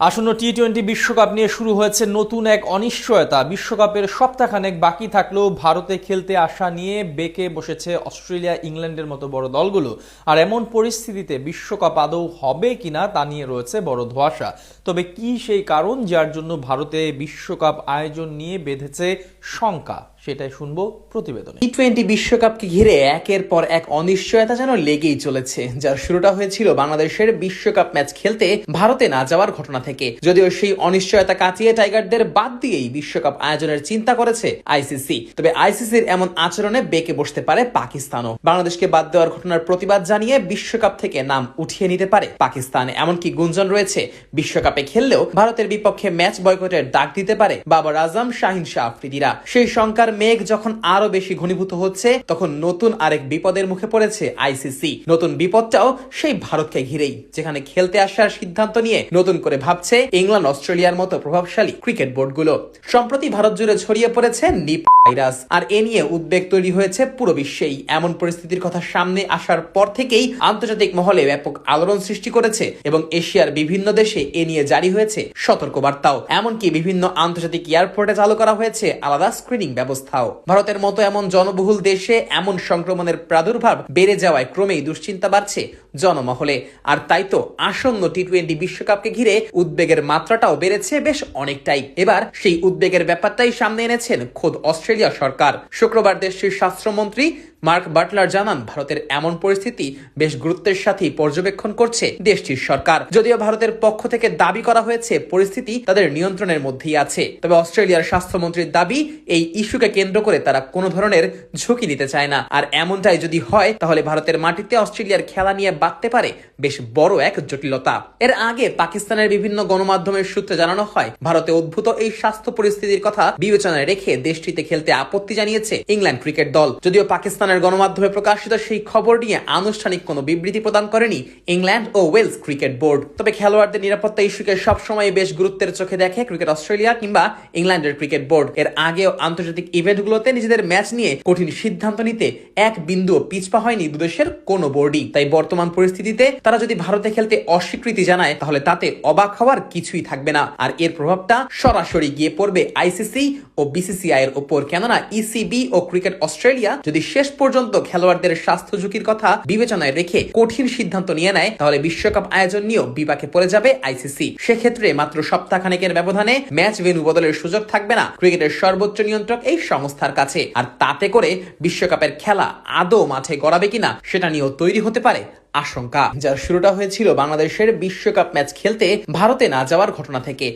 আসন্ন টি-20 বিশ্বকাপ নিয়ে শুরু হয়েছে নতুন এক অনিশ্চয়তা। বিশ্বকাপের সপ্তাহখানেক বাকি থাকলেও ভারতে খেলতে আসা নিয়ে বেঁকে বসেছে অস্ট্রেলিয়া, ইংল্যান্ডের মতো বড় দলগুলো। আর এমন পরিস্থিতিতে বিশ্বকাপ আদৌ হবে কিনা তা নিয়ে রয়েছে বড় ধোঁয়াশা। তবে কি সেই কারণ যার জন্য ভারতে বিশ্বকাপ আয়োজন নিয়ে বেঁধেছে শঙ্কা, সেটাই শুনবো প্রতিবেদনে। টি-20 বিশ্বকাপকে ঘিরে একের পর এক অনিশ্চয়তা যেন লেগেই চলেছে, যার শুরুটা হয়েছিল বাংলাদেশের বিশ্বকাপ ম্যাচ খেলতে ভারতে না যাওয়ার ঘটনা থেকে। যদিও সেই অনিশ্চয়তা কাটিয়ে টাইগারদের বাদ দিয়েই বিশ্বকাপ আয়োজনের চিন্তা করেছে আইসিসি, তবে আইসিসির এমন আচরণে বেঁকে বসতে পারে পাকিস্তানও। বাংলাদেশকে বাদ দেওয়ার ঘটনার প্রতিবাদ জানিয়ে বিশ্বকাপ থেকে নাম উঠিয়ে নিতে পারে পাকিস্তান। এমনকি গুঞ্জন রয়েছে বিশ্বকাপে খেললেও ভারতের বিপক্ষে ম্যাচ বয়কটের ডাক দিতে পারে বাবর আজম, শাহিন শাহ আফ্রিদিরা। সেই শঙ্কার মেঘ যখন আরো বেশি ঘনীভূত হচ্ছে, তখন নতুন আরেক বিপদের মুখে পড়েছে আইসিসি। নতুন বিপদটাও সেই ভারতকে ঘিরেই, যেখানে খেলতে আসার সিদ্ধান্ত নিয়ে নতুন করে ভাবছে ইংল্যান্ড, অস্ট্রেলিয়ার মতো প্রভাবশালী ক্রিকেট বোর্ডগুলো। সম্প্রতি ভারত জুড়ে ছড়িয়ে পড়েছে নিপা ভাইরাস, আর এ নিয়ে উদ্বেগ তৈরি হয়েছে পুরো বিশ্বেই। এমন পরিস্থিতির কথা সামনে আসার পর থেকেই আন্তর্জাতিক মহলে ব্যাপক আলোড়ন সৃষ্টি করেছে এবং এশিয়ার বিভিন্ন দেশে এ নিয়ে জারি হয়েছে সতর্কবার্তাও। এমনকি বিভিন্ন আন্তর্জাতিক এয়ারপোর্টে চালু করা হয়েছে আলাদা স্ক্রিনিং ব্যবস্থাও। ভারতের মতো এমন জনবহুল দেশে এমন সংক্রমণের প্রাদুর্ভাব বেড়ে যাওয়ায় ক্রমেই দুশ্চিন্তা বাড়ছে জনমহলে। আর তাই তো আসন্ন টি-20 বিশ্বকাপকে ঘিরে উদ্বেগের মাত্রাটাও বেড়েছে বেশ অনেকটাই। এবার সেই উদ্বেগের ব্যাপারটাই সামনে এনেছেন খোদ অস্ট্রেলিয়া সরকার। শুক্রবার দেশটির স্বাস্থ্যমন্ত্রী মার্ক বাটলার জানান, ভারতের এমন পরিস্থিতি বেশ গুরুত্বের সাথে পর্যবেক্ষণ করছে দেশটির সরকার। যদিও ভারতের পক্ষ থেকে দাবি করা হয়েছে পরিস্থিতি তাদের নিয়ন্ত্রণের মধ্যেই আছে, তবে অস্ট্রেলিয়ার স্বাস্থ্যমন্ত্রীর দাবি এই ইস্যুকে কেন্দ্র করে তারা কোনো ধরনের ঝুঁকি নিতে চায় না। আর এমনটাই যদি হয়, তাহলে ভারতের মাটিতে অস্ট্রেলিয়ার খেলা নিয়ে বাড়তে পারে বেশ বড় এক জটিলতা। এর আগে পাকিস্তানের বিভিন্ন গণমাধ্যমের সূত্রে জানানো হয়, ভারতে উদ্ভূত এই স্বাস্থ্য পরিস্থিতির কথা বিবেচনায় রেখে দেশটিতে খেলতে আপত্তি জানিয়েছে ইংল্যান্ড ক্রিকেট দল। যদিও পাকিস্তানের গণমাধ্যমে প্রকাশিত সেই খবর নিয়ে আনুষ্ঠানিক কোনো বিবৃতি প্রদান করেনি ইংল্যান্ড ও ওয়েলস ক্রিকেট বোর্ড। তবে খেলোয়াড়দের নিরাপত্তা ইস্যুকে সবসময় বেশ গুরুত্বের চোখে দেখে ক্রিকেট অস্ট্রেলিয়া কিংবা ইংল্যান্ডের ক্রিকেট বোর্ড। এর আগেও আন্তর্জাতিক ইভেন্টগুলোতে নিজেদের ম্যাচ নিয়ে কঠিন সিদ্ধান্ত নিতে এক বিন্দুও পিছপা হয়নি দুদেশের কোনো বোর্ডই। তাই বর্তমান পরিস্থিতিতে তারা যদি ভারতে খেলতে অস্বীকৃতি জানায়, তাহলে তাতে অবাক হওয়ার কিছুই থাকবে না। আর এর প্রভাবটা সরাসরি গিয়ে পড়বে আইসিসি ও বিসিসিআই এর উপর। কেননা ইসিবি ও ক্রিকেট অস্ট্রেলিয়া যদি শেষ পর্যন্ত খেলোয়াড়দের স্বাস্থ্য ঝুঁকির কথা বিবেচনায় রেখে কঠিন সিদ্ধান্ত নিয়ে নেয়, তাহলে বিশ্বকাপ আয়োজন নিয়েও বিপাকে পড়ে যাবে আইসিসি। সেক্ষেত্রে মাত্র সপ্তাহখানেকের ব্যবধানে ম্যাচ ভেন্যু বদলের সুযোগ থাকবে না ক্রিকেটের সর্বোচ্চ নিয়ন্ত্রক এই সংস্থার কাছে। আর তাতে করে বিশ্বকাপের খেলা আদৌ মাঠে গড়াবে কিনা সেটা নিয়েও তৈরি হতে পারে আশঙ্কা। যার শুরুটা হয়েছিল বাংলাদেশের বিশ্বকাপ ম্যাচ খেলতে ভারতে না যাওয়ার ঘটনা থেকে।